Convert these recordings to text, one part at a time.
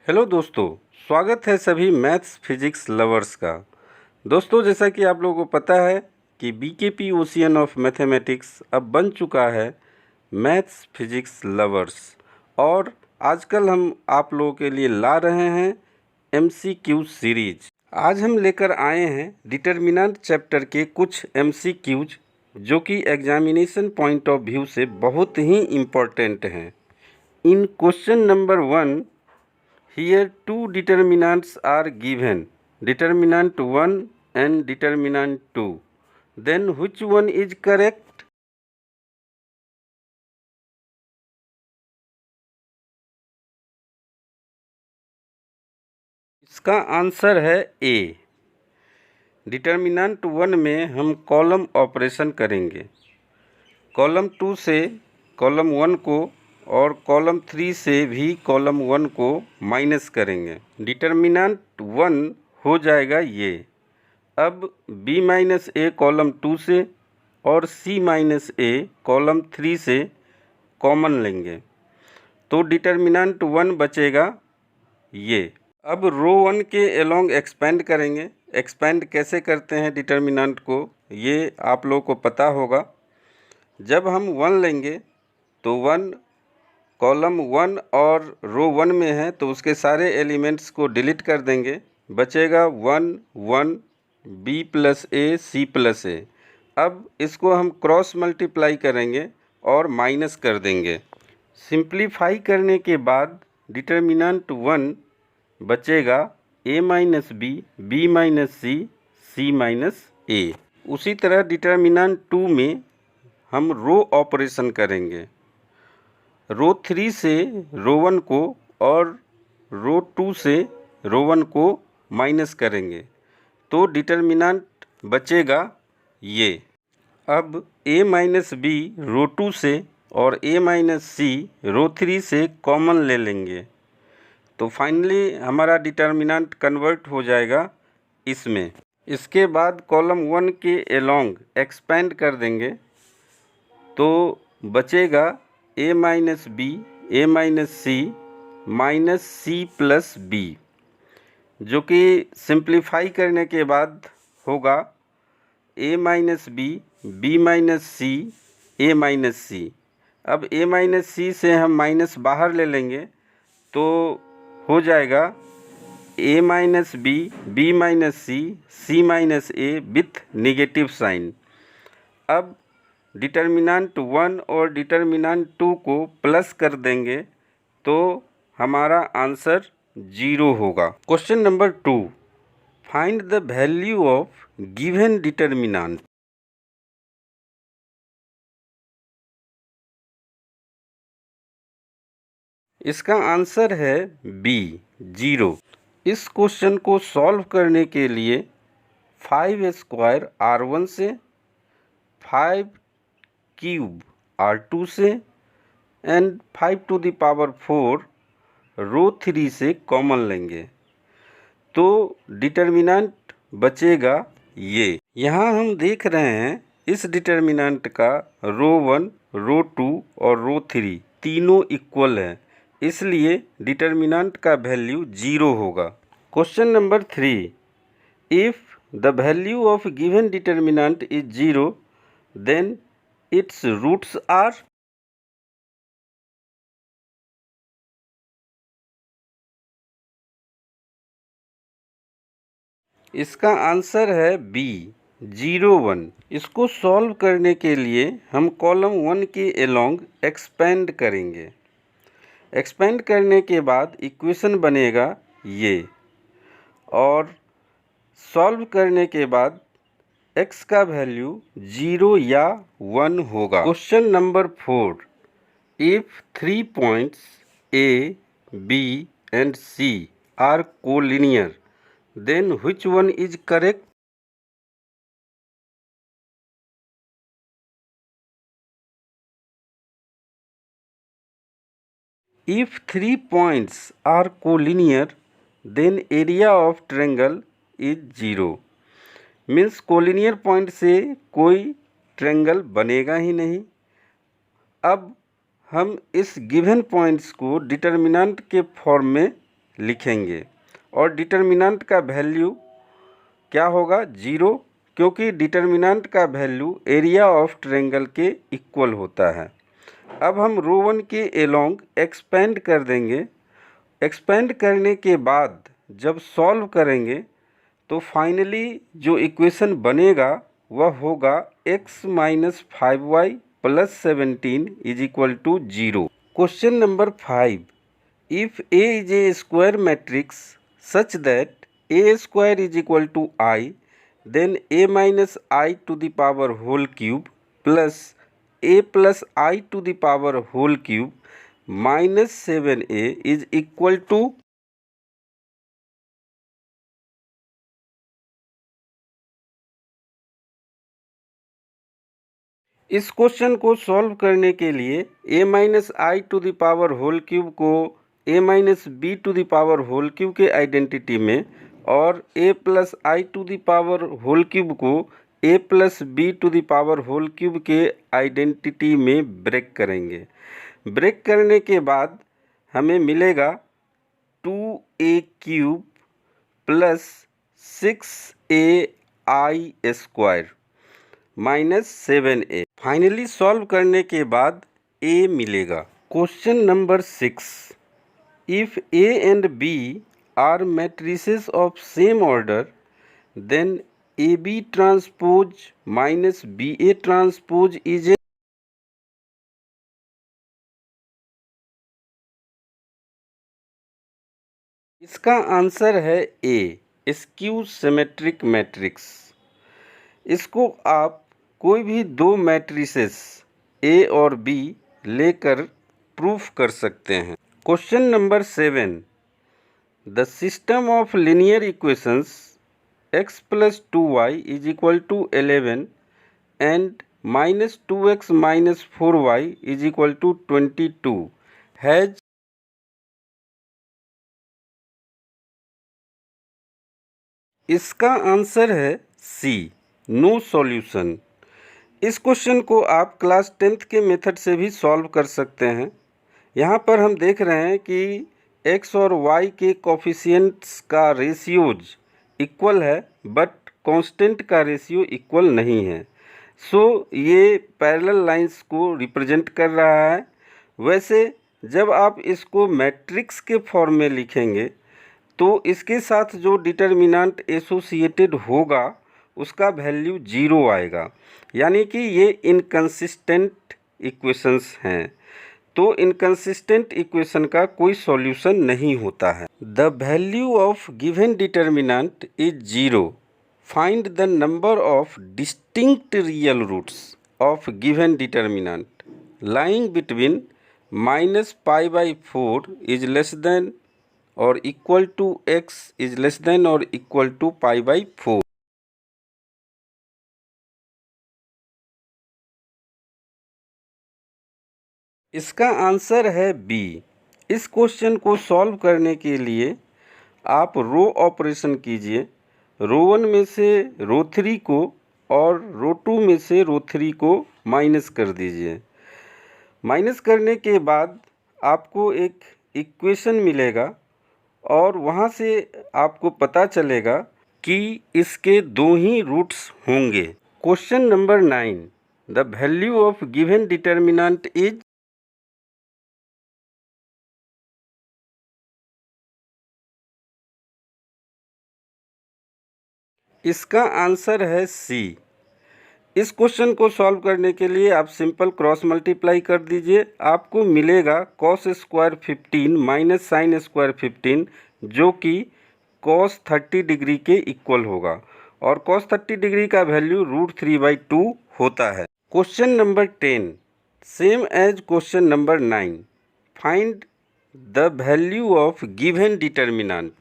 Hello दोस्तों, स्वागत है सभी मैथ्स फिजिक्स लवर्स का। दोस्तों, जैसा कि आप लोगों को पता है कि बीकेपी ओशियन ऑफ मैथमेटिक्स अब बन चुका है मैथ्स फिजिक्स लवर्स, और आजकल हम आप लोगों के लिए ला रहे हैं एमसीक्यू सीरीज। आज हम लेकर आए हैं डिटर्मिनेंट चैप्टर के कुछ एमसीक्यूज जो कि एग्जामिनेशन पॉइंट ऑफ व्यू से बहुत ही इम्पोर्टेंट हैं। इन question number 1, here two determinants are given, determinant 1 and determinant 2. Then which one is correct? इसका आंसर है ए। डिटर्मिनेंट 1 में हम कॉलम ऑपरेशन करेंगे, कॉलम 2 से कॉलम 1 को और कॉलम 3 से भी कॉलम 1 को माइनस करेंगे। डिटर्मिनेंट 1 हो जाएगा ये। अब b माइनस ए कॉलम 2 से और c माइनस ए कॉलम 3 से कॉमन लेंगे तो डिटर्मिनेंट 1 बचेगा ये। अब रो 1 के एलोंग एक्सपेंड करेंगे। एक्सपेंड कैसे करते हैं डिटर्मिनेंट को, ये आप लोगों को पता होगा। जब हम 1 लेंगे तो 1 कॉलम 1 और रो 1 में है तो उसके सारे एलिमेंट्स को डिलीट कर देंगे, बचेगा 1 1 b प्लस ए सी प्लस ए। अब इसको हम क्रॉस मल्टीप्लाई करेंगे और माइनस कर देंगे। सिंप्लीफाई करने के बाद डिटर्मिनेंट 1 बचेगा a minus B minus C minus a. उसी तरह डिटर्मिनेंट 2 में हम रो ऑपरेशन करेंगे। रो 3 से रो 1 को और रो 2 से रो 1 को माइनस करेंगे तो डिटर्मिनेंट बचेगा ये। अब a माइनस बी रो 2 से और a माइनस सी रो 3 से कॉमन ले लेंगे तो फाइनली हमारा डिटर्मिनेंट कन्वर्ट हो जाएगा इसमें। इसके बाद कॉलम 1 के एलोंग एक्सपेंड कर देंगे तो बचेगा a minus b a minus c plus b, जो कि सिंप्लीफाई करने के बाद होगा a minus B minus c a minus c. अब a माइनस सी से हम माइनस बाहर ले लेंगे तो हो जाएगा a minus B minus C minus A with negative sign. अब डिटर्मिनेंट 1 और डिटर्मिनेंट 2 को प्लस कर देंगे तो हमारा आंसर 0 होगा। Question number 2, find the value of given determinant. इसका आंसर है बी 0। इस क्वेश्चन को सॉल्व करने के लिए 5 स्क्वायर r1 से 5 क्यूब r2 से एंड 5 टू द पावर 4 रो 3 से कॉमन लेंगे तो डिटर्मिनेंट बचेगा ये। यहाँ हम देख रहे हैं इस डिटर्मिनेंट का रो 1 रो 2 और रो 3 तीनों इक्वल है, इसलिए डिटर्मिनेंट का वैल्यू 0 होगा। Question number 3, if the value of given determinant is 0 then its roots are. इसका आंसर है बी 0 1। इसको सॉल्व करने के लिए हम कॉलम 1 के एलोंग एक्सपेंड करेंगे। एक्सपेंड करने के बाद इक्वेशन बनेगा ये, और सॉल्व करने के बाद x का वैल्यू 0 या 1 होगा। Question number 4, if 3 points A, B and C are collinear, then which one is correct? If 3 points are collinear, then area of triangle is 0. Means collinear point से कोई ट्रायंगल बनेगा ही नहीं। अब हम इस गिवन पॉइंट्स को डिटर्मिनेंट के form में लिखेंगे और डिटर्मिनेंट का वैल्यू क्या होगा 0, क्योंकि डिटर्मिनेंट का वैल्यू एरिया ऑफ ट्रायंगल के इक्वल होता है। अब हम रो 1 के एलोंग एक्सपेंड कर देंगे। एक्सपेंड करने के बाद जब सॉल्व करेंगे तो फाइनली जो इक्वेशन बनेगा वह होगा x minus 5y plus 17 is equal to 0। Question number 5, if A is a square matrix such that A square is equal to I, then A minus I to the power whole cube plus A plus I to the power whole cube minus 7A is equal to। इस question को solve करने के लिए a minus I to the power whole cube को a minus B to the power whole cube के identity में और a plus I to the power whole cube को a plus B to the power whole cube के identity में break करेंगे। Break करने के बाद हमें मिलेगा 2a cube plus 6ai square minus 7a। Finally solve करने के बाद a मिलेगा। Question number 6, if a and b are matrices of same order then ab transpose minus ba transpose is A. इसका आंसर है a, स्क्यू सिमेट्रिक मैट्रिक्स। इसको आप कोई भी दो मैट्रिसेस A और B लेकर प्रूफ कर सकते हैं। Question number 7, the system of linear equations x plus 2y is equal to 11 and minus 2x minus 4y is equal to 22 has. इसका आंसर है C, नो सॉल्यूशन। इस क्वेश्चन को आप क्लास 10th के मेथड से भी सॉल्व कर सकते हैं। यहाँ पर हम देख रहे हैं कि x और y के कोफिशिएंट्स का रेशियोज इक्वल है बट कांस्टेंट का रेशियो इक्वल नहीं है। सो ये पैरेलल लाइंस को रिप्रेजेंट कर रहा है। वैसे जब आप इसको मैट्रिक्स के फॉर्म में लिखेंगे तो इसके साथ जो डिटर्मिनेंट एसोसिएटेड होगा उसका वैल्यू 0 आएगा, यानी कि ये इनकंसिस्टेंट इक्वेशंस हैं। तो इनकंसिस्टेंट इक्वेशन का कोई सॉल्यूशन नहीं होता है। The value of given determinant is 0, find the number of distinct real roots of given determinant lying between minus pi by 4 is less than और equal to x is less than और equal to pi by 4। इसका answer है B. इस question को solve करने के लिए आप रो ऑपरेशन कीजिए। रो 1 में से रो 3 को और रो 2 में से रो 3 को माइनस कर दीजिए। माइनस करने के बाद आपको एक इक्वेशन मिलेगा और वहाँ से आपको पता चलेगा कि इसके दो ही रूट्स होंगे। Question number 9, the value of given determinant is. इसका आंसर है सी। इस क्वेश्चन को सॉल्व करने के लिए आप सिंपल क्रॉस मल्टीप्लाई कर दीजिए। आपको मिलेगा cos square 15 minus sine square 15 जो कि कॉस 30 डिग्री के इक्वल होगा और कॉस 30 डिग्री का वैल्यू √3/2 होता है। Question number 10, same as question number 9, find the value of given determinant.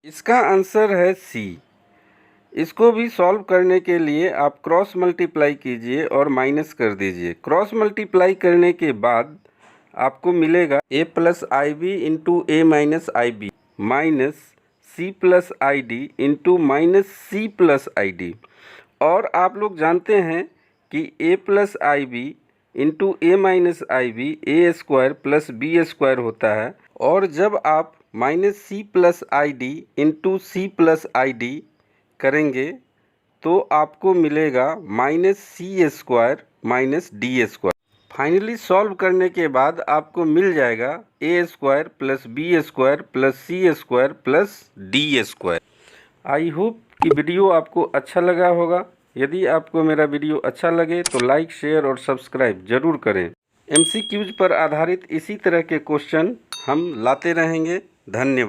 इसका आंसर है सी। इसको भी सॉल्व करने के लिए आप क्रॉस मल्टीप्लाई कीजिए और माइनस कर दीजिए। क्रॉस मल्टीप्लाई करने के बाद आपको मिलेगा a plus i b into a minus i b minus c plus i d into minus c plus i d. और आप लोग जानते हैं कि a plus i b into a minus i b a square plus b square होता है, और जब आप minus c plus i d into c plus i d करेंगे तो आपको मिलेगा minus c square minus d square. Finally solve करने के बाद आपको मिल जाएगा a square plus b square plus c square plus d square. I hope कि वीडियो आपको अच्छा लगा होगा। यदि आपको मेरा वीडियो अच्छा लगे तो लाइक, शेयर और सब्सक्राइब जरूर करें। MCQs पर आधारित इसी तरह के क्वेश्चन हम लाते रहेंगे। धन्यवाद।